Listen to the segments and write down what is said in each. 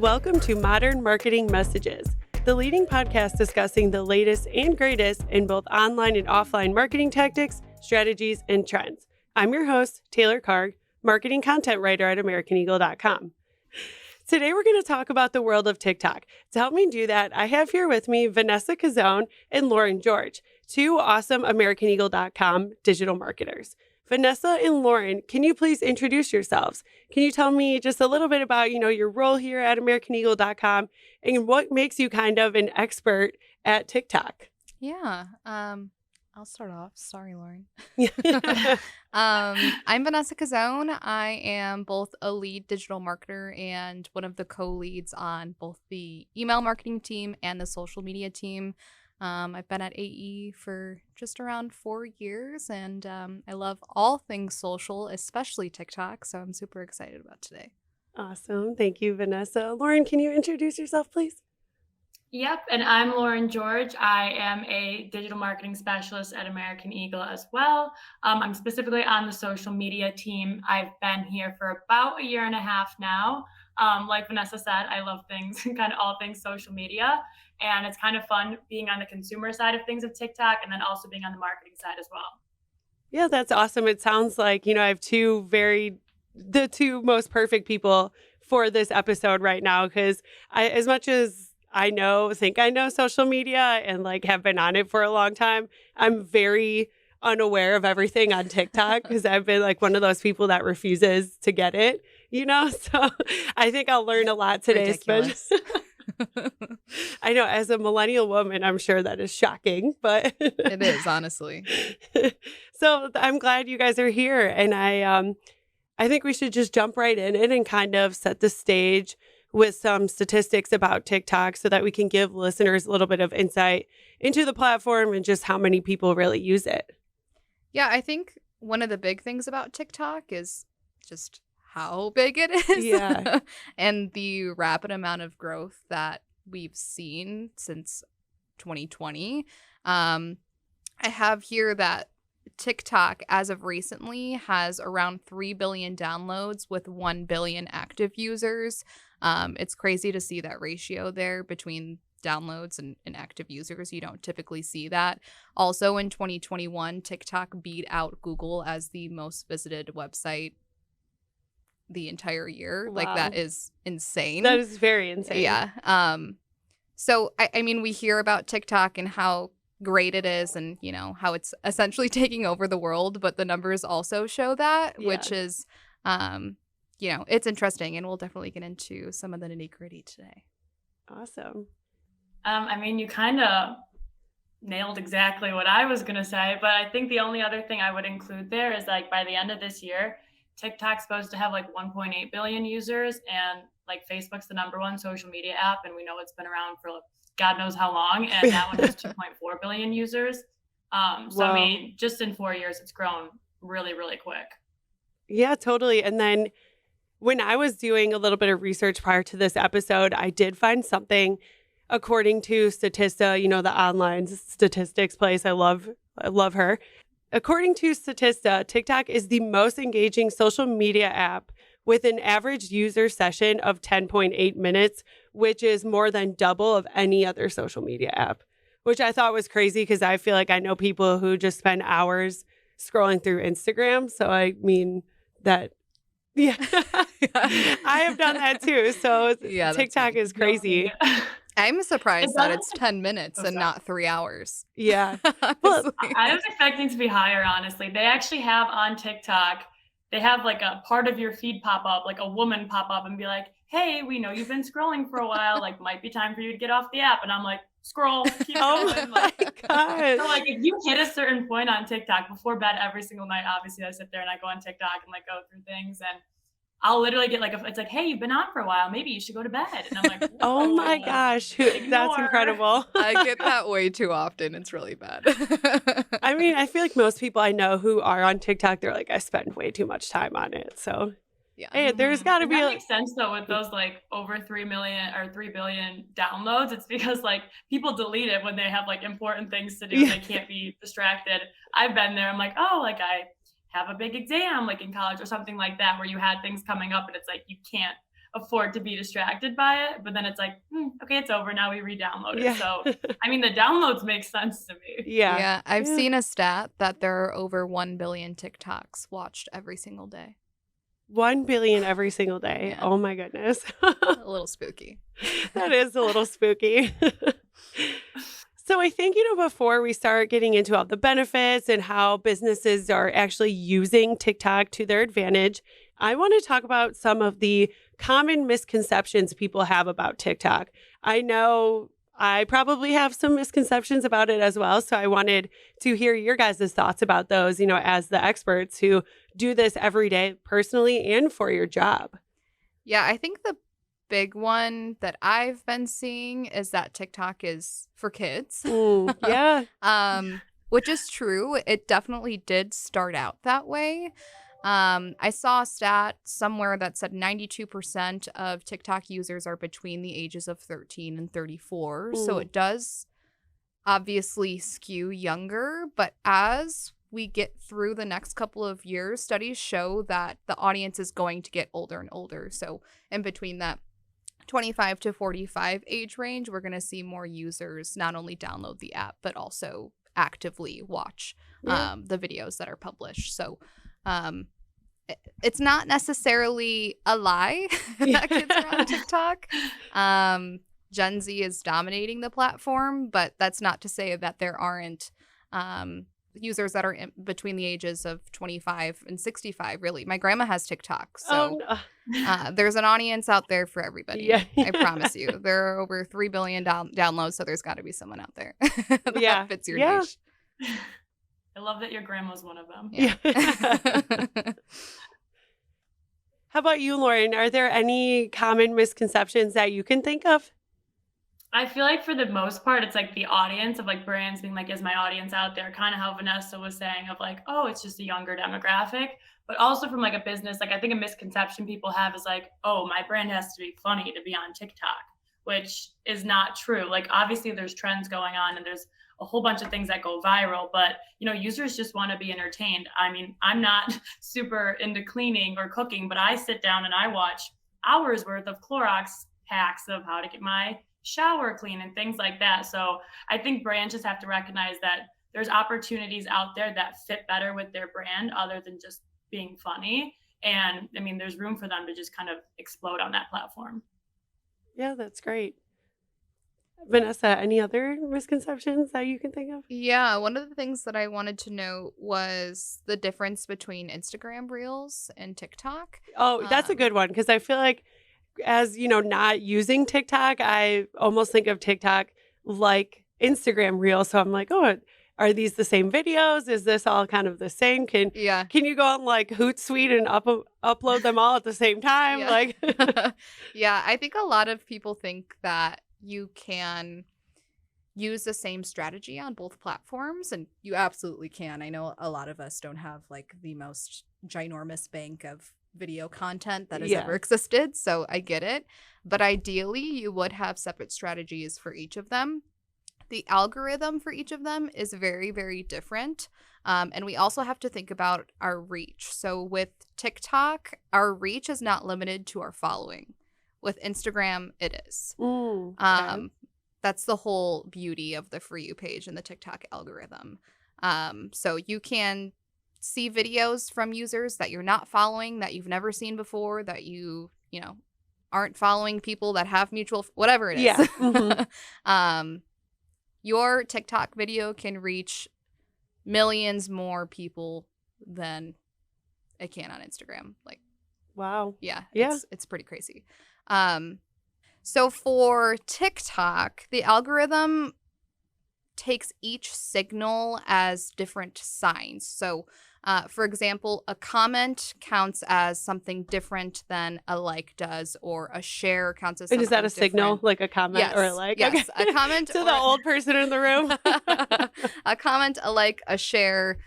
Welcome to Modern Marketing Messages, the leading podcast discussing the latest and greatest in both online and offline marketing tactics, strategies, and trends. I'm your host, Taylor Karg, marketing content writer at AmericanEagle.com. Today, we're going to talk about the world of TikTok. To help me do that, I have here with me Vanessa Cazone and Lauren George, two awesome AmericanEagle.com digital marketers. Vanessa and Lauren, can you please introduce yourselves? Can you tell me just a little bit about, your role here at AmericanEagle.com and what makes you kind of an expert at TikTok? Yeah, I'll start off. Sorry, Lauren. I'm Vanessa Cazone. I am both a lead digital marketer and one of the co-leads on both the email marketing team and the social media team. I've been at AE for just around 4 years, and I love all things social, especially TikTok, so I'm super excited about today. Awesome. Thank you, Vanessa. Lauren, can you introduce yourself, please? Yep, and I'm Lauren George. I am a digital marketing specialist at American Eagle as well. I'm specifically on the social media team. I've been here for about a year and a half now. Like Vanessa said, I love things, kind of all things social media. And it's kind of fun being on the consumer side of things of TikTok and then also being on the marketing side as well. Yeah, that's awesome. It sounds like, I have the two most perfect people for this episode right now, because as much as I think I know social media and have been on it for a long time, I'm very unaware of everything on TikTok because I've been one of those people that refuses to get it, so I think I'll learn a lot today. I know as a millennial woman, I'm sure that is shocking, but it is, honestly. So I'm glad you guys are here. And I think we should just jump right in it and kind of set the stage with some statistics about TikTok so that we can give listeners a little bit of insight into the platform and just how many people really use it. Yeah, I think one of the big things about TikTok is just how big it is. Yeah. And the rapid amount of growth that we've seen since 2020. I have here that TikTok, as of recently, has around 3 billion downloads with 1 billion active users. It's crazy to see that ratio there between downloads and active users. You don't typically see that. Also, in 2021, TikTok beat out Google as the most visited website the entire year. Wow. That is insane. That is very insane. Yeah. So, I mean, we hear about TikTok and how great it is and, how it's essentially taking over the world, but the numbers also show that, which is, it's interesting, and we'll definitely get into some of the nitty-gritty today. Awesome. You kind of nailed exactly what I was going to say, but I think the only other thing I would include there is by the end of this year, TikTok's supposed to have 1.8 billion users, and Facebook's the number one social media app, and we know it's been around for God knows how long, and that one has 2.4 billion users. Just in 4 years, it's grown really, really quick. Yeah, totally. And then when I was doing a little bit of research prior to this episode, I did find something according to Statista, the online statistics place. I love her. According to Statista, TikTok is the most engaging social media app with an average user session of 10.8 minutes, which is more than double of any other social media app, which I thought was crazy because I feel like I know people who just spend hours scrolling through Instagram. So I mean that, yeah, I have done that too. So TikTok is crazy. I'm surprised that it's 10 minutes and not 3 hours. Yeah. Well, I was expecting to be higher, honestly. They actually have on TikTok, they have a part of your feed pop up, a woman pop up and be like, hey, we know you've been scrolling for a while. Might be time for you to get off the app. And I'm like, scroll, keep going. Oh my gosh. So if you hit a certain point on TikTok before bed every single night, obviously I sit there and I go on TikTok and go through things, and I'll literally get it's hey, you've been on for a while. Maybe you should go to bed. And I'm like, oh my gosh, that's incredible. I get that way too often. It's really bad. I feel like most people I know who are on TikTok, they're I spend way too much time on it. So yeah, hey, there's got to be that makes sense though with those over 3 million or 3 billion downloads. It's because people delete it when they have important things to do. Yeah. They can't be distracted. I've been there. I'm I have a big exam in college or something like that, where you had things coming up and it's you can't afford to be distracted by it. But then it's like, okay, it's over. Now we re-download it. Yeah. So, I mean, the downloads make sense to me. Yeah. Yeah, I've Yeah. seen a stat that there are over 1 billion TikToks watched every single day. 1 billion every single day. Yeah. Oh my goodness. A little spooky. That is a little spooky. So I think, before we start getting into all the benefits and how businesses are actually using TikTok to their advantage, I want to talk about some of the common misconceptions people have about TikTok. I know I probably have some misconceptions about it as well. So I wanted to hear your guys' thoughts about those, as the experts who do this every day personally and for your job. Yeah, I think the big one that I've been seeing is that TikTok is for kids. Yeah. Which is true. It definitely did start out that way. I saw a stat somewhere that said 92% of TikTok users are between the ages of 13 and 34. So it does obviously skew younger, but as we get through the next couple of years, studies show that the audience is going to get older and older. So in between that 25 to 45 age range, we're going to see more users not only download the app, but also actively watch the videos that are published. So it's not necessarily a lie that kids are on TikTok. Gen Z is dominating the platform, but that's not to say that there aren't users that are between the ages of 25 and 65, really. My grandma has TikTok, so there's an audience out there for everybody. Yeah. I promise you. There are over 3 billion downloads, so there's got to be someone out there that fits your niche. I love that your grandma's one of them. Yeah. How about you, Lauren? Are there any common misconceptions that you can think of? I feel like for the most part, it's like the audience of like brands being like, is my audience out there? Kind of how Vanessa was saying of like, oh, it's just a younger demographic. But also from like a business, like I think a misconception people have is like, oh, my brand has to be funny to be on TikTok, which is not true. Like obviously there's trends going on and there's a whole bunch of things that go viral, but users just want to be entertained. I mean, I'm not super into cleaning or cooking, but I sit down and I watch hours worth of Clorox hacks of how to get my shower clean and things like that. So I think brands just have to recognize that there's opportunities out there that fit better with their brand other than just being funny. And I mean, there's room for them to just kind of explode on that platform. Yeah, that's great. Vanessa, any other misconceptions that you can think of? Yeah, one of the things that I wanted to know was the difference between Instagram Reels and TikTok. Oh, that's a good one because I feel like as, not using TikTok, I almost think of TikTok like Instagram Reels. So I'm like, oh, are these the same videos? Is this all kind of the same? Can you go on like Hootsuite and upload them all at the same time? Yeah. Like, yeah, I think a lot of people think that you can use the same strategy on both platforms, and you absolutely can. I know a lot of us don't have like the most ginormous bank of video content that has ever existed, so I get it. But ideally, you would have separate strategies for each of them. The algorithm for each of them is very, very different. And we also have to think about our reach. So with TikTok, our reach is not limited to our following. With Instagram, it is. Okay. That's the whole beauty of the For You page and the TikTok algorithm. So you can see videos from users that you're not following, that you've never seen before, that you aren't following people that have mutual, whatever it is. Yeah. Mm-hmm. Your TikTok video can reach millions more people than it can on Instagram. Like, wow. Yeah. Yeah. It's pretty crazy. So for TikTok, the algorithm takes each signal as different signs. So, for example, a comment counts as something different than a like does, or a share counts as something And is that a different. signal, like a comment or a like? Yes, Okay. a comment. To the old person in the room. A comment, a like, a share,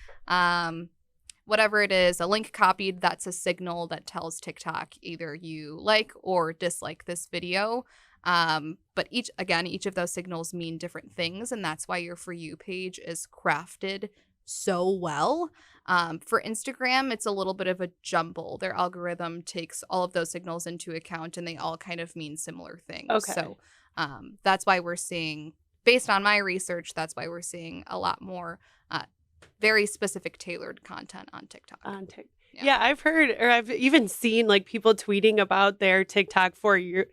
whatever it is, a link copied, that's a signal that tells TikTok either you like or dislike this video. But each of those signals mean different things, and that's why your For You page is crafted so well. For Instagram, it's a little bit of a jumble. Their algorithm takes all of those signals into account, and they all kind of mean similar things. Okay. So that's why we're seeing, based on my research, that's why we're seeing a lot more very specific tailored content on TikTok. Yeah, I've heard, or I've even seen like people tweeting about their TikTok for you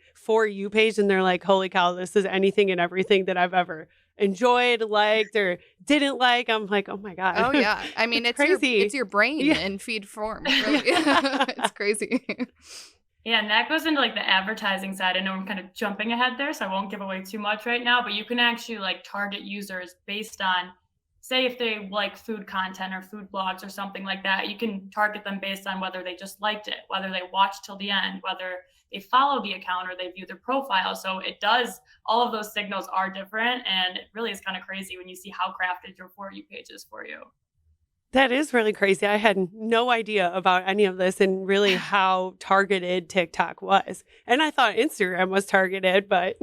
page, and they're like, "Holy cow, this is anything and everything that I've ever enjoyed, liked, or didn't like." I'm like, "Oh my god!" Oh yeah, I mean it's crazy. It's your brain in feed form. Really, it's crazy. Yeah, and that goes into like the advertising side. I know I'm kind of jumping ahead there, so I won't give away too much right now, but you can actually like target users based on, say, if they like food content or food blogs or something like that, you can target them based on whether they just liked it, whether they watched till the end, whether they follow the account or they view their profile. So it does, all of those signals are different. And it really is kind of crazy when you see how crafted your For You page is for you. That is really crazy. I had no idea about any of this and really how targeted TikTok was. And I thought Instagram was targeted, but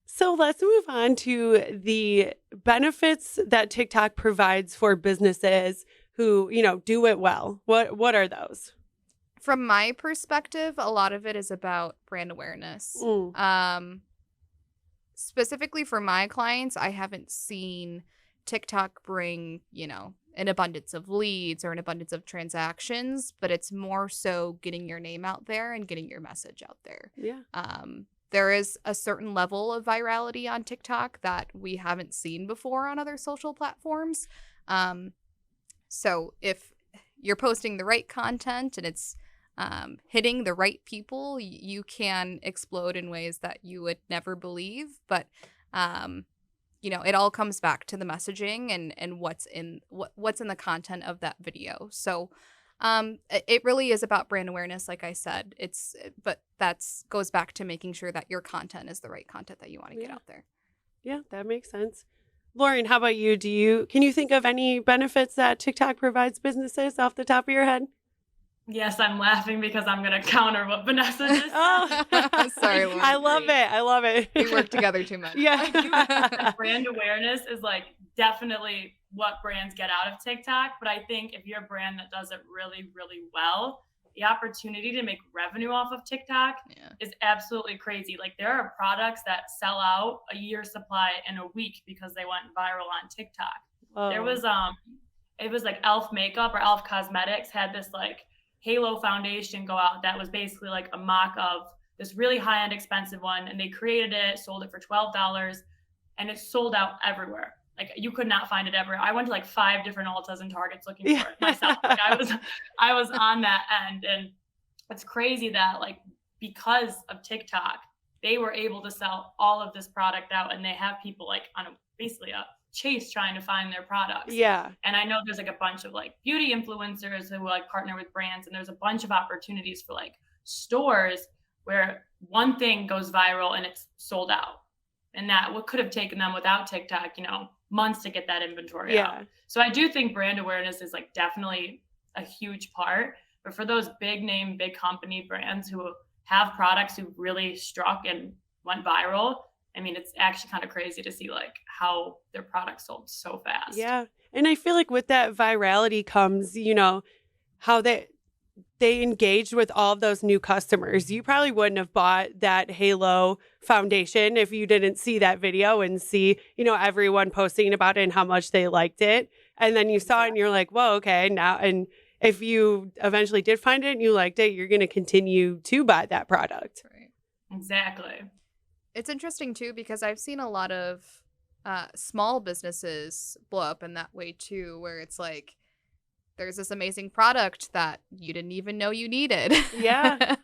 so let's move on to the benefits that TikTok provides for businesses who, do it well. What are those? From my perspective, a lot of it is about brand awareness. Specifically for my clients, I haven't seen TikTok bring, an abundance of leads or an abundance of transactions, but it's more so getting your name out there and getting your message out there. Yeah. There is a certain level of virality on TikTok that we haven't seen before on other social platforms. So if you're posting the right content and it's hitting the right people, you can explode in ways that you would never believe. But it all comes back to the messaging and what's in the content of that video. So it really is about brand awareness, like I said. But that's goes back to making sure that your content is the right content that you want to get out there. Yeah, that makes sense. Lauren, how about you? Can you think of any benefits that TikTok provides businesses off the top of your head? Yes, I'm laughing because I'm going to counter what Vanessa just said. Oh, sorry, Lauren. I love it. We work together too much. I do think brand awareness is like definitely what brands get out of TikTok. But I think if you're a brand that does it really, really well, the opportunity to make revenue off of TikTok is absolutely crazy. Like there are products that sell out a year's supply in a week because they went viral on TikTok. Oh. There was it was like Elf Makeup or Elf Cosmetics had this like Halo foundation go out that was basically like a mock of this really high-end expensive one, and they created it, sold it for $12, and it sold out everywhere. Like you could not find it ever. I went to like 5 different Ultas and Targets looking for it myself. Like I was on that end, and it's crazy that like because of TikTok, they were able to sell all of this product out, and they have people like on basically a chase trying to find their products. Yeah. And I know there's like a bunch of like beauty influencers who like partner with brands, and there's a bunch of opportunities for like stores where one thing goes viral and it's sold out. And that what could have taken them without TikTok, months to get that inventory out. So I do think brand awareness is like definitely a huge part. But for those big name, big company brands who have products who really struck and went viral, I mean, it's actually kind of crazy to see like how their products sold so fast. Yeah. And I feel like with that virality comes, how they engaged with all of those new customers. You probably wouldn't have bought that Halo foundation if you didn't see that video and see, everyone posting about it and how much they liked it. And then you saw it and you're like, whoa, okay, now. And if you eventually did find it and you liked it, you're going to continue to buy that product. Right. Exactly. It's interesting, too, because I've seen a lot of small businesses blow up in that way, too, where it's like there's this amazing product that you didn't even know you needed. Yeah.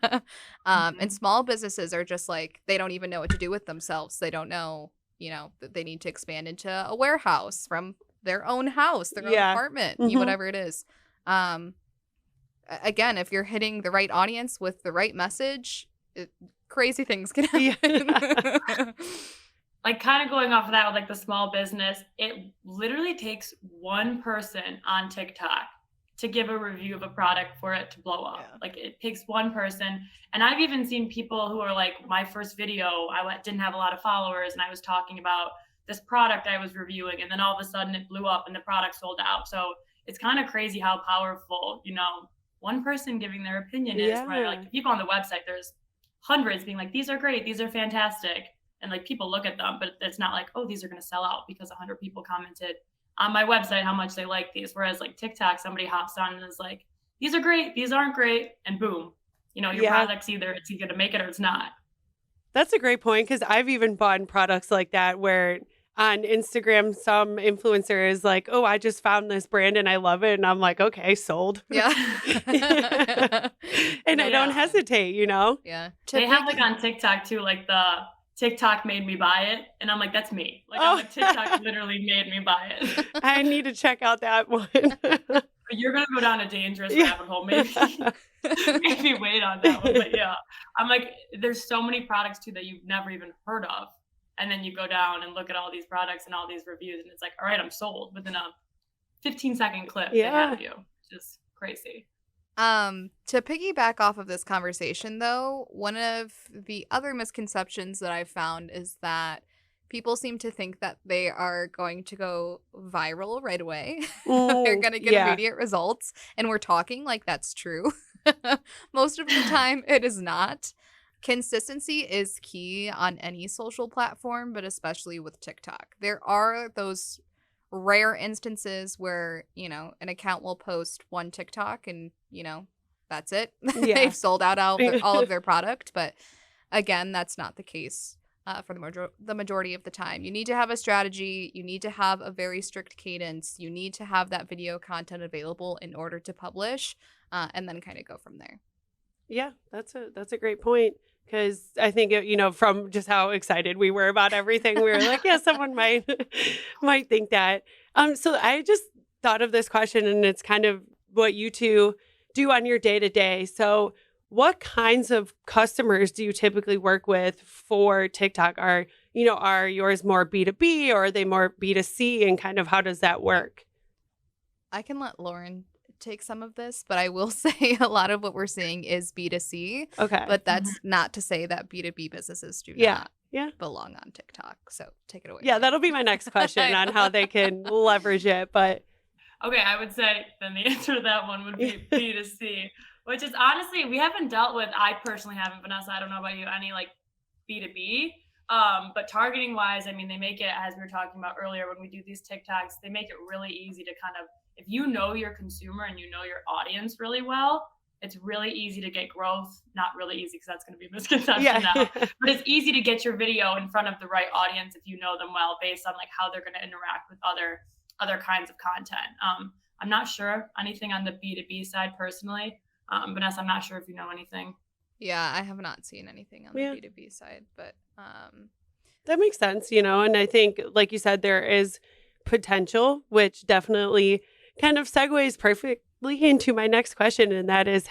And small businesses are just like, they don't even know what to do with themselves. They don't know, that they need to expand into a warehouse from their own house, their own apartment, whatever it is. Again, if you're hitting the right audience with the right message, crazy things can happen. Like kind of going off of that with like the small business, it literally takes one person on TikTok to give a review of a product for it to blow up. Like it takes one person. And I've even seen people who are like, my first video, I didn't have a lot of followers, and I was talking about this product I was reviewing, and then all of a sudden it blew up and the product sold out. So it's kind of crazy how powerful, one person giving their opinion is. Right? Like if you go on the website, there's hundreds being like, these are great, these are fantastic. And like people look at them, but it's not like, oh, these are going to sell out because 100 people commented on my website how much they like these. Whereas like TikTok, somebody hops on and is like, these are great, these aren't great. And boom, your product's either going to make it or it's not. That's a great point, because I've even bought products like that where on Instagram, some influencer is like, oh, I just found this brand and I love it. And I'm like, okay, sold. Yeah. And I don't hesitate, Yeah. They have like on TikTok too, like the TikTok made me buy it. And I'm like, that's me. Like, I'm like, TikTok literally made me buy it. I need to check out that one. But you're going to go down a dangerous rabbit hole. Maybe wait on that one. But yeah, I'm like, there's so many products too that you've never even heard of. And then you go down and look at all these products and all these reviews, and it's like, all right, I'm sold within a 15-second clip. They have you. It's just crazy. To piggyback off of this conversation, though, one of the other misconceptions that I found is that people seem to think that they are going to go viral right away. They're going to get immediate results. And we're talking like that's true. Most of the time, it is not. Consistency is key on any social platform, but especially with TikTok. There are those rare instances where, an account will post one TikTok and, that's it. They've sold out all of their product. But again, that's not the case for the majority of the time. You need to have a strategy. You need to have a very strict cadence. You need to have that video content available in order to publish, and then kind of go from there. Yeah, that's a great point, because I think, from just how excited we were about everything, we were like, yeah, someone might think that. So I just thought of this question, and it's kind of what you two do on your day-to-day. So what kinds of customers do you typically work with for TikTok? Are yours more B2B, or are they more B2C, and kind of how does that work? I can let Lauren take some of this, but I will say a lot of what we're seeing is B2C. Okay. But that's not to say that B2B businesses do not belong on TikTok. So take it away. Yeah, that'll be my next question on how they can leverage it. But okay, I would say then the answer to that one would be B2C, which is honestly, we haven't dealt with, I personally haven't, Vanessa, I don't know about you, any like B2B. But targeting wise, I mean, they make it, as we were talking about earlier, when we do these TikToks, they make it really easy to kind of, if you know your consumer and you know your audience really well, it's really easy to get growth. Not really easy, because that's going to be a misconception now. But it's easy to get your video in front of the right audience if you know them well, based on like how they're going to interact with other kinds of content. I'm not sure anything on the B2B side personally. Vanessa, I'm not sure if you know anything. Yeah, I have not seen anything on the B2B side, but that makes sense, and I think, like you said, there is potential, which definitely kind of segues perfectly into my next question, and that is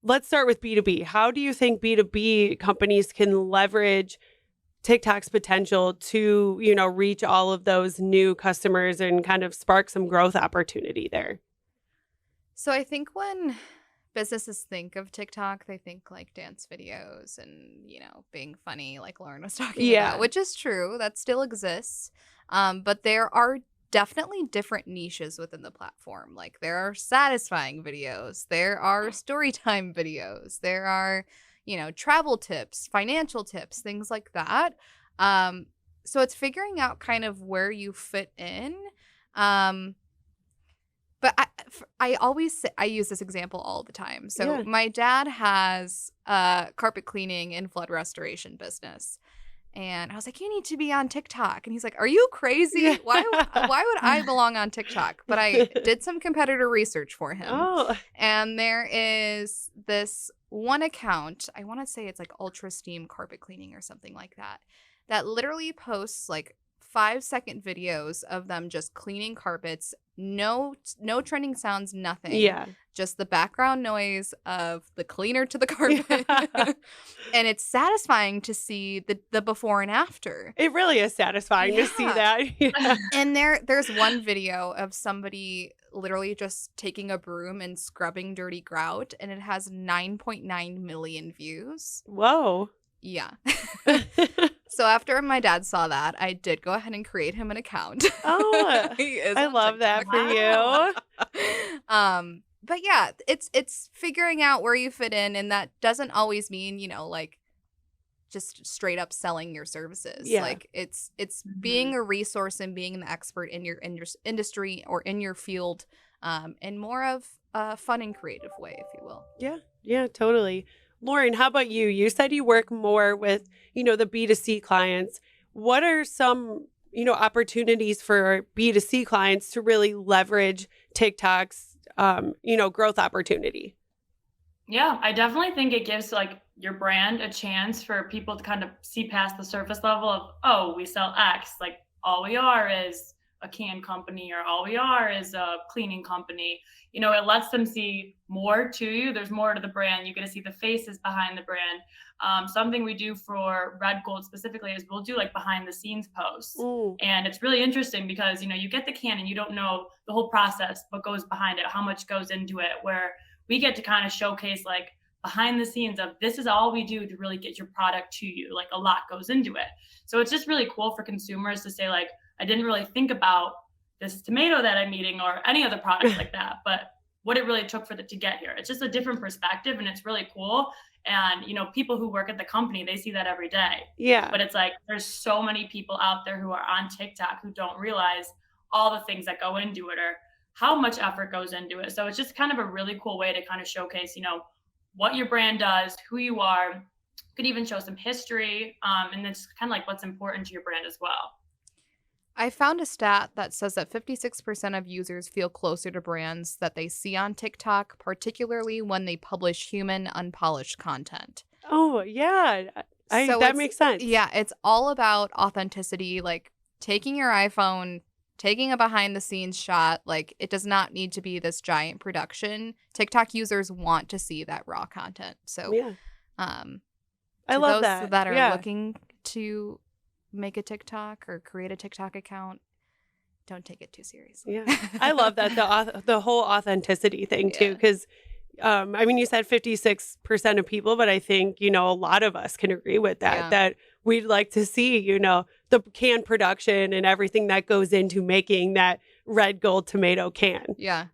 let's start with B2B. How do you think B2B companies can leverage TikTok's potential to, reach all of those new customers and kind of spark some growth opportunity there? So I think when businesses think of TikTok, they think like dance videos and, being funny, like Lauren was talking about, which is true. That still exists. But there are definitely different niches within the platform. Like there are satisfying videos, there are storytime videos, there are, travel tips, financial tips, things like that. So it's figuring out kind of where you fit in. But I always say, I use this example all the time. So my dad has a carpet cleaning and flood restoration business. And I was like, you need to be on TikTok. And he's like, are you crazy? Why would I belong on TikTok? But I did some competitor research for him. Oh. And there is this one account, I want to say it's like Ultra Steam Carpet Cleaning or something like that, that literally posts like 5-second videos of them just cleaning carpets. No trending sounds, nothing. Yeah. Just the background noise of the cleaner to the carpet. Yeah. And it's satisfying to see the before and after. It really is satisfying to see that. Yeah. And there's one video of somebody literally just taking a broom and scrubbing dirty grout, and it has 9.9 million views. Whoa. Yeah. So after my dad saw that, I did go ahead and create him an account. Oh, He is I on love that TikTok. for you. But yeah, it's figuring out where you fit in, and that doesn't always mean, like just straight up selling your services. Yeah. Like it's being a resource and being the expert in your industry or in your field, in more of a fun and creative way, if you will. Yeah, totally. Lauren, how about you? You said you work more with, the B2C clients. What are some, opportunities for B2C clients to really leverage TikTok's, growth opportunity? Yeah, I definitely think it gives like your brand a chance for people to kind of see past the surface level of, oh, we sell X. Like all we are is a can company, or all we are is a cleaning company. It lets them see more to you. There's more to the brand. You get to see the faces behind the brand. Something we do for Red Gold specifically is we'll do like behind the scenes posts. Ooh. And it's really interesting because, you get the can and you don't know the whole process, what goes behind it, how much goes into it, where we get to kind of showcase like behind the scenes of this is all we do to really get your product to you. Like a lot goes into it. So it's just really cool for consumers to say like, I didn't really think about this tomato that I'm eating or any other product like that, but what it really took for it to get here. It's just a different perspective and it's really cool. And, people who work at the company, they see that every day. Yeah. But it's like, there's so many people out there who are on TikTok who don't realize all the things that go into it or how much effort goes into it. So it's just kind of a really cool way to kind of showcase, what your brand does, who you are. Could even show some history. And it's kind of like what's important to your brand as well. I found a stat that says that 56% of users feel closer to brands that they see on TikTok, particularly when they publish human, unpolished content. Oh, yeah. So that makes sense. Yeah, it's all about authenticity, like taking your iPhone, taking a behind the scenes shot. Like it does not need to be this giant production. TikTok users want to see that raw content. So Yeah. I to love those that. are Yeah. looking to make a TikTok or create a TikTok account, don't take it too seriously. Yeah. I love that. The whole authenticity thing too. Because you said 56% of people, but I think, a lot of us can agree with that, that we'd like to see, the can production and everything that goes into making that Red Gold tomato can. Yeah.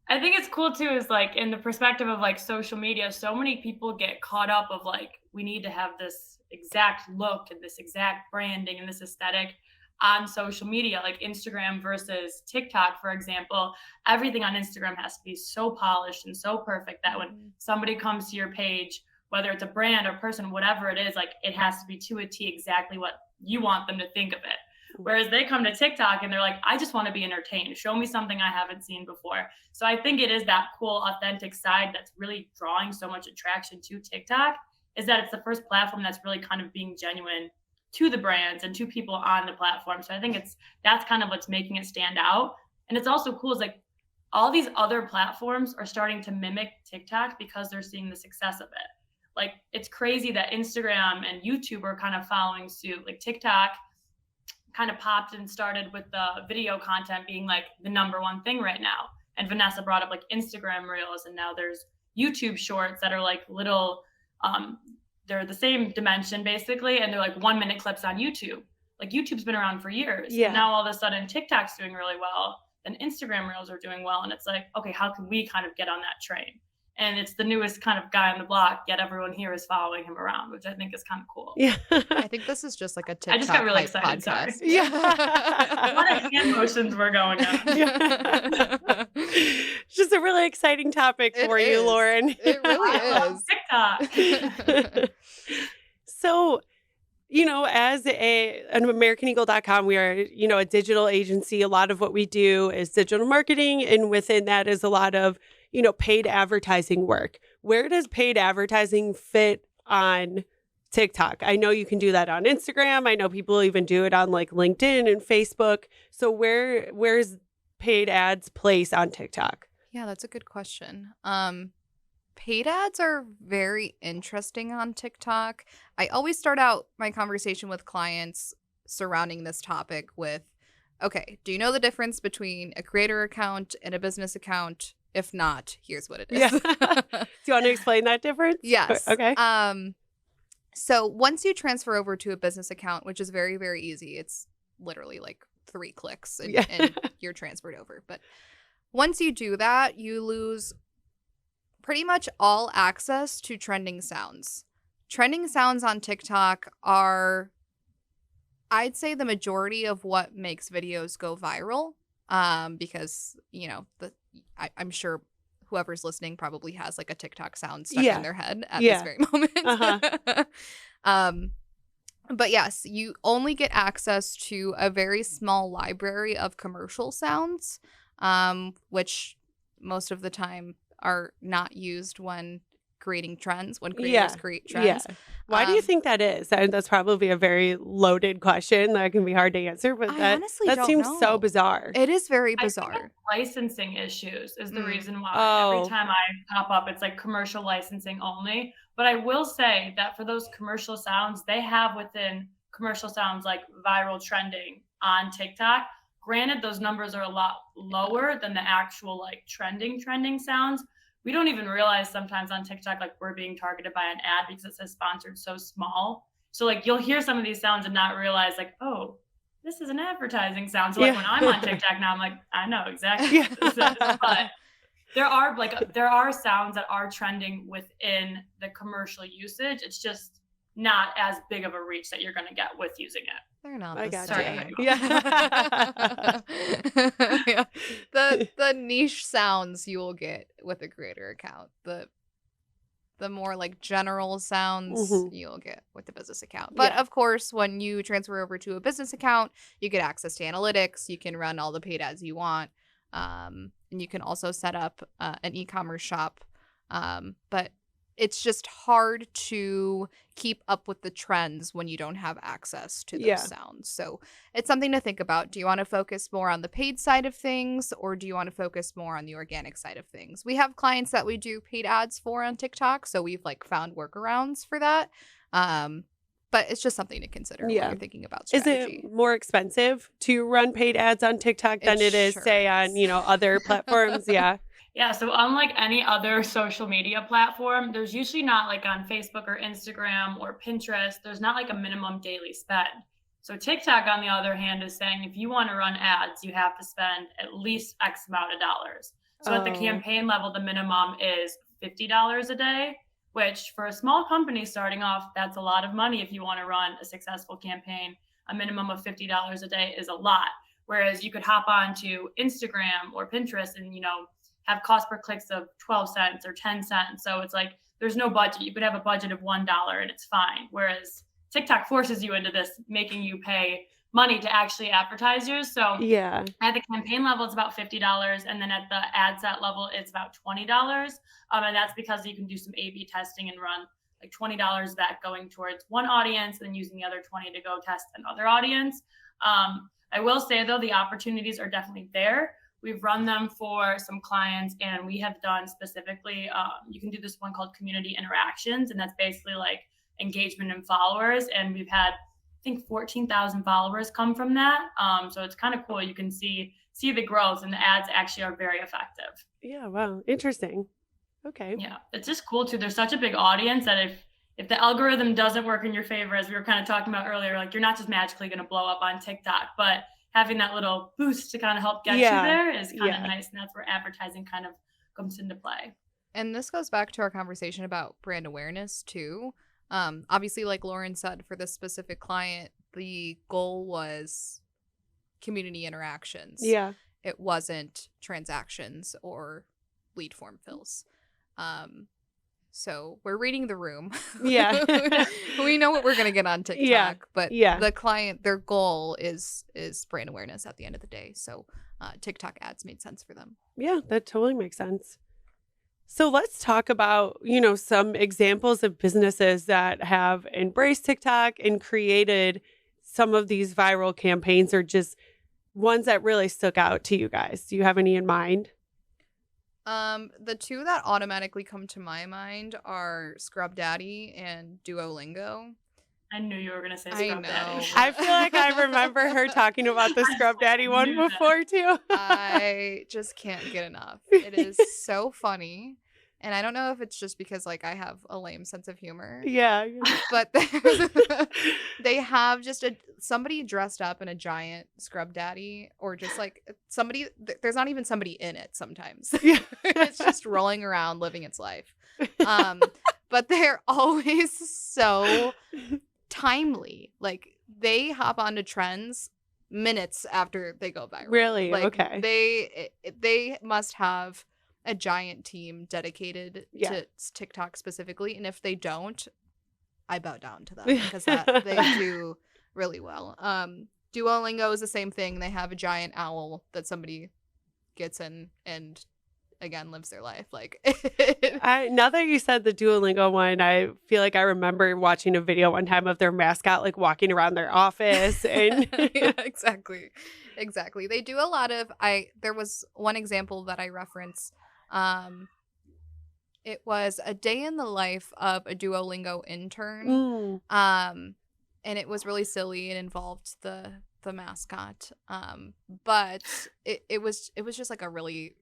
I think it's cool too, is like in the perspective of like social media, so many people get caught up of like, we need to have this exact look and this exact branding and this aesthetic on social media, like Instagram versus TikTok, for example. Everything on Instagram has to be so polished and so perfect that when somebody comes to your page, whether it's a brand or person, whatever it is, like it has to be to a T exactly what you want them to think of it. Whereas they come to TikTok and they're like, I just want to be entertained. Show me something I haven't seen before. So I think it is that cool, authentic side that's really drawing so much attraction to TikTok, is that it's the first platform that's really kind of being genuine to the brands and to people on the platform. So I think that's kind of what's making it stand out. And it's also cool is like all these other platforms are starting to mimic TikTok because they're seeing the success of it. Like it's crazy that Instagram and YouTube are kind of following suit. Like TikTok kind of popped and started with the video content being like the number one thing right now. And Vanessa brought up like Instagram Reels, and now there's YouTube Shorts that are like little, they're the same dimension basically, and they're like 1 minute clips on YouTube. Like YouTube's been around for years. Yeah. And now all of a sudden TikTok's doing really well, and Instagram Reels are doing well. And it's like, okay, how can we kind of get on that train? And it's the newest kind of guy on the block, yet everyone here is following him around, which I think is kind of cool. Yeah. I think this is just like a TikTok I just got really hype excited. Sorry. podcast. Yeah. A lot of hand motions were going on. Yeah. It's just a really exciting topic for It you, is. Lauren. It really I love is. TikTok. So, as an AmericanEagle.com, we are, a digital agency. A lot of what we do is digital marketing. And within that is a lot of, paid advertising work. Where does paid advertising fit on TikTok? I know you can do that on Instagram. I know people even do it on like LinkedIn and Facebook. So where's paid ads place on TikTok? Yeah, that's a good question. Paid ads are very interesting on TikTok. I always start out my conversation with clients surrounding this topic with, okay, do you know the difference between a creator account and a business account? If not, here's what it is. Yeah. Do you want to explain that difference? Yes. Okay. So once you transfer over to a business account, which is very, very easy, it's literally like 3 clicks and you're transferred over. But once you do that, you lose pretty much all access to trending sounds. Trending sounds on TikTok are, I'd say, the majority of what makes videos go viral. Because, you know, I'm sure whoever's listening probably has like a TikTok sound stuck in their head at this very moment. But yes, you only get access to a very small library of commercial sounds, which most of the time are not used when creating trends, when creators create trends. Yeah. Why do you think that is? That's probably a very loaded question that can be hard to answer, but I honestly that don't seems know. so bizarre. It is very I bizarre. think licensing issues is the reason why. Oh. Every time I pop up, it's like commercial licensing only. But I will say that for those commercial sounds, they have within commercial sounds like viral trending on TikTok. Granted, those numbers are a lot lower than the actual like trending sounds. We don't even realize sometimes on TikTok, like we're being targeted by an ad because it says sponsored so small. So like you'll hear some of these sounds and not realize like, oh, this is an advertising sound. So like when I'm on TikTok now, I'm like, I know exactly what this is. But there are sounds that are trending within the commercial usage. It's just not as big of a reach that you're going to get with using it. They're not I the got same. you. Yeah. Yeah. The niche sounds you will get with a creator account. The more like general sounds you'll get with the business account. But of course, when you transfer over to a business account, you get access to analytics. You can run all the paid ads you want. And you can also set up an e-commerce shop. But it's just hard to keep up with the trends when you don't have access to those sounds. So it's something to think about. Do you want to focus more on the paid side of things, or do you want to focus more on the organic side of things? We have clients that we do paid ads for on TikTok, so we've like found workarounds for that. But it's just something to consider when you're thinking about strategy. Is it more expensive to run paid ads on TikTok than it is, say, on, you know, other platforms? Yeah, so unlike any other social media platform, there's usually not like on Facebook or Instagram or Pinterest, there's not like a minimum daily spend. So TikTok, on the other hand, is saying if you want to run ads, you have to spend at least X amount of dollars. So at the campaign level, the minimum is $50 a day, which for a small company starting off, that's a lot of money. If you want to run a successful campaign, a minimum of $50 a day is a lot. Whereas you could hop on to Instagram or Pinterest and, you know, have cost per clicks of 12 cents or 10 cents. So it's like, there's no budget. You could have a budget of $1 and it's fine. Whereas TikTok forces you into this, making you pay money to actually advertise yours. So at the campaign level, it's about $50. And then at the ad set level, it's about $20. And that's because you can do some A/B testing and run like $20 of that going towards one audience and then using the other 20 to go test another audience. I will say though, the opportunities are definitely there. We've run them for some clients, and we have done specifically, you can do this one called community interactions, and that's basically like engagement and followers. And we've had, I think, 14,000 followers come from that. So it's kind of cool. You can see the growth, and the ads actually are very effective. Yeah, wow, interesting. Okay. Yeah, it's just cool too. There's such a big audience that if the algorithm doesn't work in your favor, as we were kind of talking about earlier, like you're not just magically going to blow up on TikTok, but having that little boost to kind of help get you there is kind of nice. And that's where advertising kind of comes into play. And this goes back to our conversation about brand awareness too. Obviously, like Lauren said, for this specific client, the goal was community interactions. Yeah. It wasn't transactions or lead form fills. So we're reading the room. Yeah. We know what we're going to get on TikTok, but the client, their goal is brand awareness at the end of the day. So TikTok ads made sense for them. Yeah, that totally makes sense. So let's talk about, you know, some examples of businesses that have embraced TikTok and created some of these viral campaigns, or just ones that really stuck out to you guys. Do you have any in mind? The two that automatically come to my mind are Scrub Daddy and Duolingo. I knew you were going to say Scrub Daddy. I feel like I remember her talking about the Scrub Daddy one before too. I just can't get enough. It is so funny. And I don't know if it's just because like I have a lame sense of humor, Yeah. but they have just somebody dressed up in a giant scrub daddy, or just like somebody. There's not even somebody in it sometimes. Yeah. It's just rolling around living its life. But they're always so timely. Like they hop onto trends minutes after they go viral. Really? Like Okay. they must have a giant team dedicated to TikTok specifically, and if they don't, I bow down to them because that they do really well. Duolingo is the same thing. They have a giant owl that somebody gets in and again lives their life. Like Now that you said the Duolingo one, I feel like I remember watching a video one time of their mascot like walking around their office and yeah, exactly. They do a lot of there was one example that I reference. It was a day in the life of a Duolingo intern. And it was really silly. It involved the mascot. But it was just like a really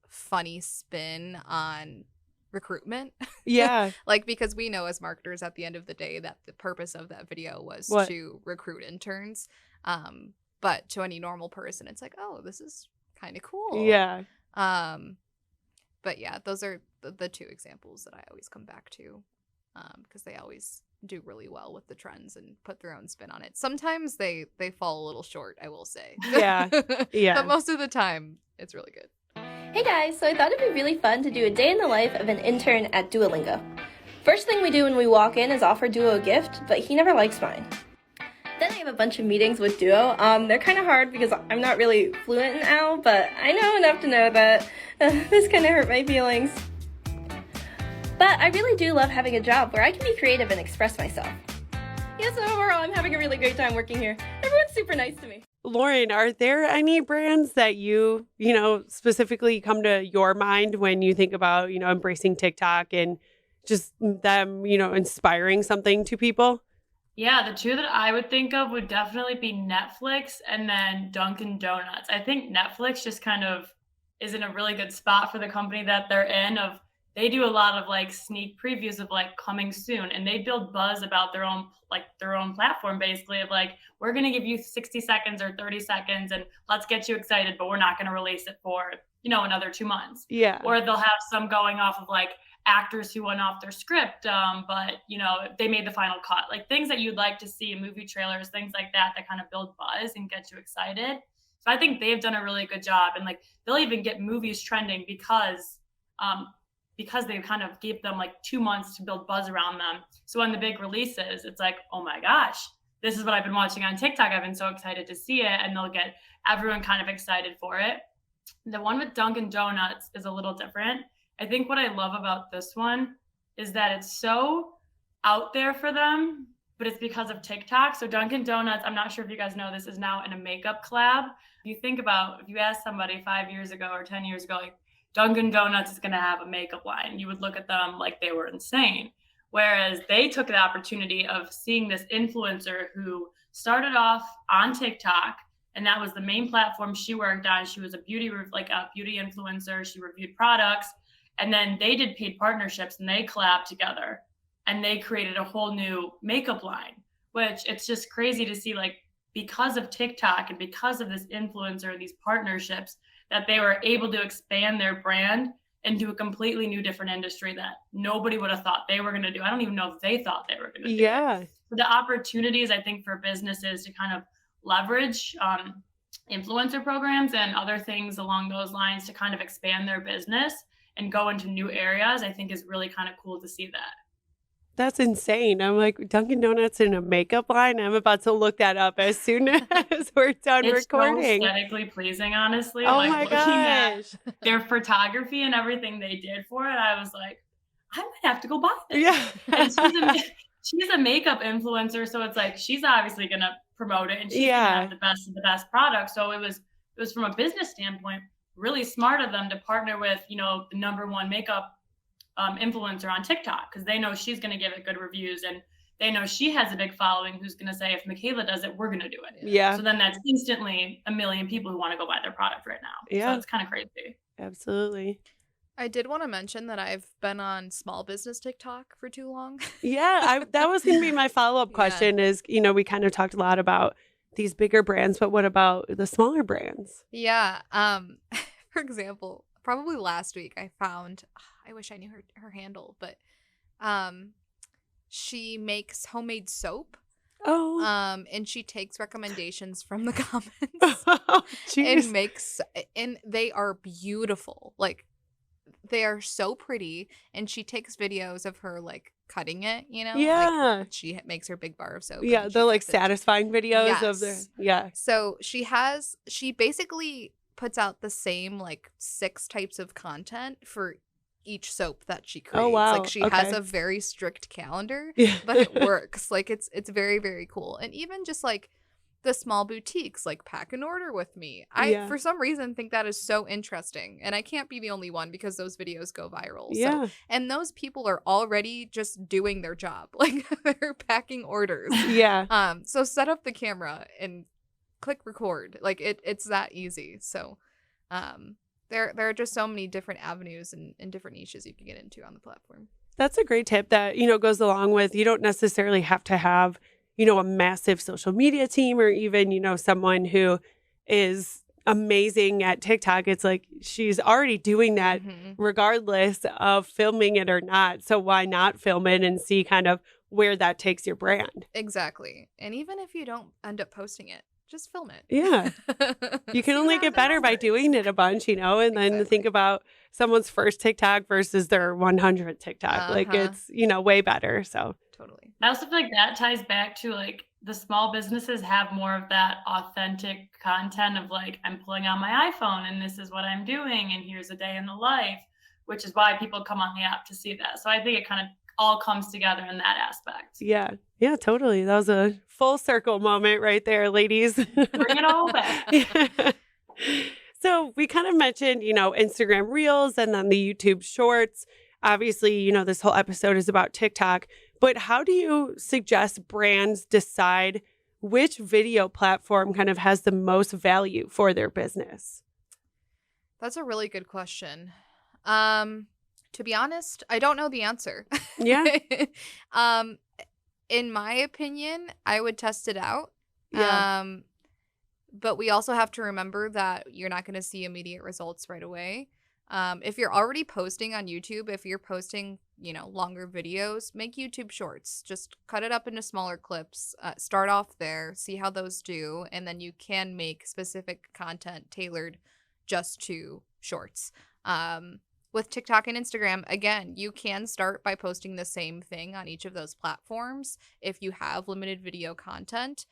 funny spin on recruitment. Yeah. Like, because we know as marketers at the end of the day that the purpose of that video was to recruit interns. But to any normal person, it's like, oh, this is kind of cool. Yeah. But yeah, those are the two examples that I always come back to, because they always do really well with the trends and put their own spin on it. Sometimes they fall a little short, I will say. Yeah. Yeah. But most of the time, it's really good. Hey guys, so I thought it'd be really fun to do a day in the life of an intern at Duolingo. First thing we do when we walk in is offer Duo a gift, but he never likes mine. Then I have a bunch of meetings with Duo. They're kind of hard because I'm not really fluent in OWL, but I know enough to know that this kind of hurt my feelings. But I really do love having a job where I can be creative and express myself. Yes, overall, I'm having a really great time working here. Everyone's super nice to me. Lauren, are there any brands that you specifically come to your mind when you think about, embracing TikTok and just them, inspiring something to people? Yeah, the two that I would think of would definitely be Netflix and then Dunkin' Donuts. I think Netflix just kind of is in a really good spot for the company that they're in. They do a lot of like sneak previews of like coming soon, and they build buzz about their own platform, basically, of like, we're going to give you 60 seconds or 30 seconds and let's get you excited, but we're not going to release it for, another 2 months. Yeah. Or they'll have some going off of like actors who went off their script, but they made the final cut, like things that you'd like to see in movie trailers, things like that kind of build buzz and get you excited. So I think they've done a really good job, and like they'll even get movies trending because they kind of gave them like 2 months to build buzz around them. So when the big releases, it's like, oh my gosh, this is what I've been watching on TikTok. I've been so excited to see it, and they'll get everyone kind of excited for it. The one with Dunkin' Donuts is a little different. I think what I love about this one is that it's so out there for them, but it's because of TikTok. So Dunkin' Donuts, I'm not sure if you guys know, this is now in a makeup collab. If you think about, if you asked somebody 5 years ago or 10 years ago, like, Dunkin' Donuts is going to have a makeup line, you would look at them like they were insane. Whereas they took the opportunity of seeing this influencer who started off on TikTok, and that was the main platform she worked on. She was a beauty influencer. She reviewed products. And then they did paid partnerships, and they collabed together, and they created a whole new makeup line, which it's just crazy to see, like, because of TikTok and because of this influencer and these partnerships, that they were able to expand their brand into a completely new, different industry that nobody would have thought they were going to do. I don't even know if they thought they were going to do it. So the opportunities, I think, for businesses to kind of leverage influencer programs and other things along those lines to kind of expand their business and go into new areas, I think is really kind of cool to see that. That's insane. I'm like, Dunkin' Donuts in a makeup line? I'm about to look that up as soon as we're done recording. It's so aesthetically pleasing, honestly. Oh like, my looking gosh. at their photography and everything they did for it, I was like, I might have to go buy this. Yeah. And she's a makeup influencer, so it's like she's obviously going to promote it, and she's going to have the best of the best products. So it was from a business standpoint really smart of them to partner with, the #1 makeup influencer on TikTok, because they know she's going to give it good reviews, and they know she has a big following who's going to say, if Michaela does it, we're going to do it. Yeah. So then that's instantly 1 million people who want to go buy their product right now. Yeah. So it's kind of crazy. Absolutely. I did want to mention that I've been on small business TikTok for too long. Yeah, that was going to be my follow-up Yeah. question is, we kind of talked a lot about these bigger brands, but what about the smaller brands? Yeah. For example, probably last week I found, I wish I knew her handle, but she makes homemade soap. Oh, And she takes recommendations from the comments oh, and jeez. makes, and they are beautiful. Like, they are so pretty, and she takes videos of her like cutting it, Yeah. like she makes her big bar of soap and Yeah, then the she like cuts it. satisfying videos of Yes. yeah. So she basically puts out the same like 6 types of content for each soap that she Oh, creates. Like, wow. she has Okay. a very strict calendar, Yeah. but it works. Like, it's very, very cool. And even just like the small boutiques, like Pack an Order with Me. I Yeah. for some reason think that is so interesting. And I can't be the only one because those videos go viral. So, Yeah. and those people are already just doing their job. Like, they're packing orders. Yeah. So set up the camera and click record. Like, it's that easy. So there are just so many different avenues and different niches you can get into on the platform. That's a great tip that, goes along with you don't necessarily have to have, a massive social media team or even, someone who is amazing at TikTok. It's like she's already doing that Mhm. regardless of filming it or not. So why not film it and see kind of where that takes your brand? Exactly. And even if you don't end up posting it, just film it. Yeah. You can See only what get better by happens. doing it a bunch, and then Exactly. think about someone's first TikTok versus their 100th TikTok. Like Uh-huh. it's, way better. So Totally. I also feel like that ties back to like the small businesses have more of that authentic content of like, I'm pulling out my iPhone and this is what I'm doing, and here's a day in the life, which is why people come on the app to see that. So I think it kind of all comes together in that aspect. yeah. Yeah, totally. That was a full circle moment right there, ladies. Bring it all back. Yeah. So we kind of mentioned, Instagram Reels and then the YouTube Shorts. Obviously, this whole episode is about TikTok, but how do you suggest brands decide which video platform kind of has the most value for their business? That's a really good question. To be honest, I don't know the answer. Yeah. In my opinion, I would test it out. Yeah. But we also have to remember that you're not going to see immediate results right away. If you're already posting on YouTube, if you're posting, longer videos, make YouTube shorts. Just cut it up into smaller clips. Start off there, see how those do, and then you can make specific content tailored just to shorts. With TikTok and Instagram, again, you can start by posting the same thing on each of those platforms if you have limited video content.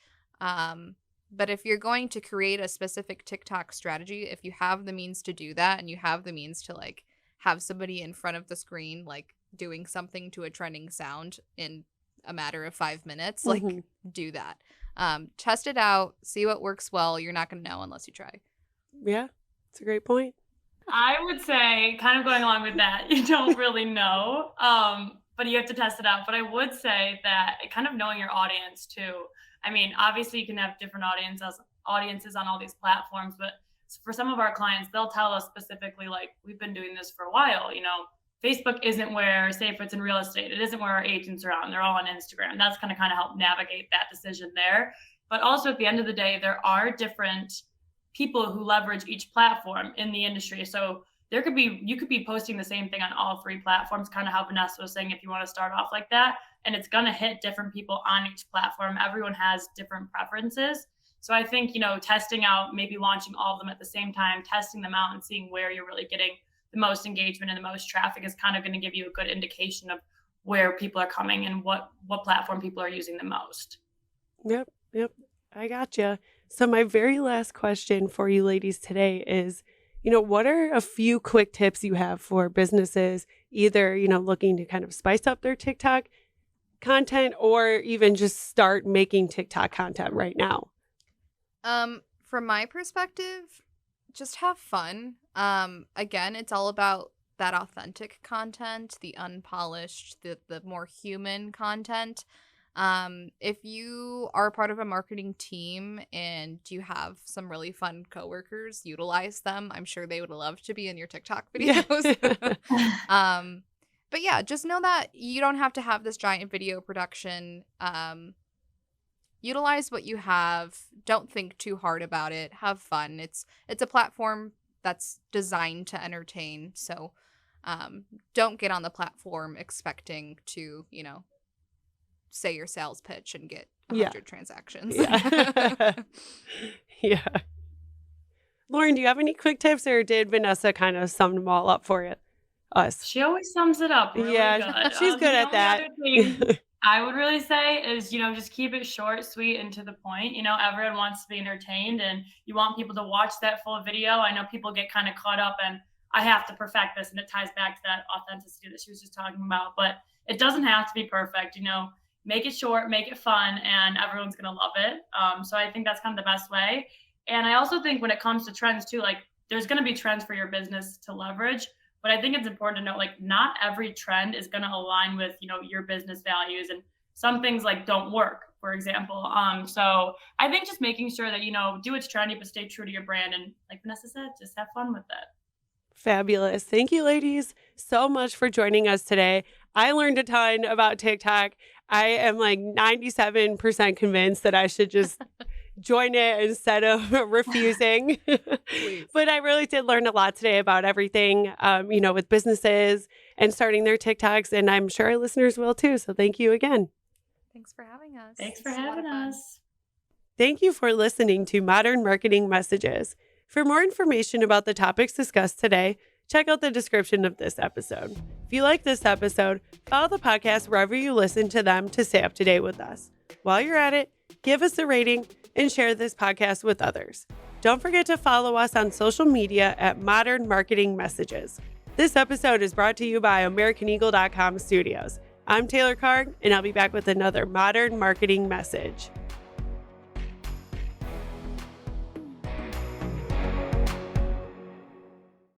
But if you're going to create a specific TikTok strategy, if you have the means to do that and you have the means to like have somebody in front of the screen like doing something to a trending sound in a matter of 5 minutes, like Mhm. do that. Test it out, see what works well. You're not going to know unless you try. Yeah. It's a great point. I would say, kind of going along with that, you don't really know, but you have to test it out. But I would say that kind of knowing your audience too. I mean, obviously, you can have different audiences on all these platforms, but for some of our clients, they'll tell us specifically, like, we've been doing this for a while. Facebook isn't where, say, if it's in real estate, it isn't where our agents are on. They're all on Instagram. That's going to kind of help navigate that decision there. But also, at the end of the day, there are different people who leverage each platform in the industry. So you could be posting the same thing on all 3 platforms, kind of how Vanessa was saying, if you want to start off like that, and it's going to hit different people on each platform. Everyone has different preferences. So I think, testing out, maybe launching all of them at the same time, testing them out and seeing where you're really getting the most engagement and the most traffic is kind of going to give you a good indication of where people are coming and what platform people are using the most. Yep. I gotcha. So my very last question for you ladies today is, what are a few quick tips you have for businesses, either, looking to kind of spice up their TikTok content or even just start making TikTok content right now? From my perspective, just have fun. Again, it's all about that authentic content, the unpolished, the more human content. If you are part of a marketing team and you have some really fun coworkers, utilize them. I'm sure they would love to be in your TikTok videos. But yeah, just know that you don't have to have this giant video production. Utilize what you have. Don't think too hard about it. Have fun. It's a platform that's designed to entertain. So don't get on the platform expecting to, say your sales pitch and get 100 transactions. Yeah. Yeah. Lauren, do you have any quick tips, or did Vanessa kind of sum them all up for us? She always sums it up really good. She's good at that. The only other thing I would really say is, just keep it short, sweet, and to the point. Everyone wants to be entertained and you want people to watch that full video. I know people get kind of caught up and I have to perfect this, and it ties back to that authenticity that she was just talking about. But it doesn't have to be perfect, make it short, make it fun, and everyone's going to love it. So I think that's kind of the best way. And I also think when it comes to trends too, like there's going to be trends for your business to leverage. But I think it's important to note, like, not every trend is going to align with, your business values. And some things like don't work, for example. So I think just making sure that, do what's trendy, but stay true to your brand. And like Vanessa said, just have fun with it. Fabulous. Thank you, ladies, so much for joining us today. I learned a ton about TikTok. I am like 97% convinced that I should just join it instead of refusing. But I really did learn a lot today about everything, with businesses and starting their TikToks. And I'm sure our listeners will too. So thank you again. Thanks for having us. Thanks for having us. Thank you for listening to Modern Marketing Messages. For more information about the topics discussed today, check out the description of this episode. If you like this episode, follow the podcast wherever you listen to them to stay up to date with us. While you're at it, give us a rating and share this podcast with others. Don't forget to follow us on social media at Modern Marketing Messages. This episode is brought to you by AmericanEagle.com Studios. I'm Taylor Carg, and I'll be back with another Modern Marketing Message.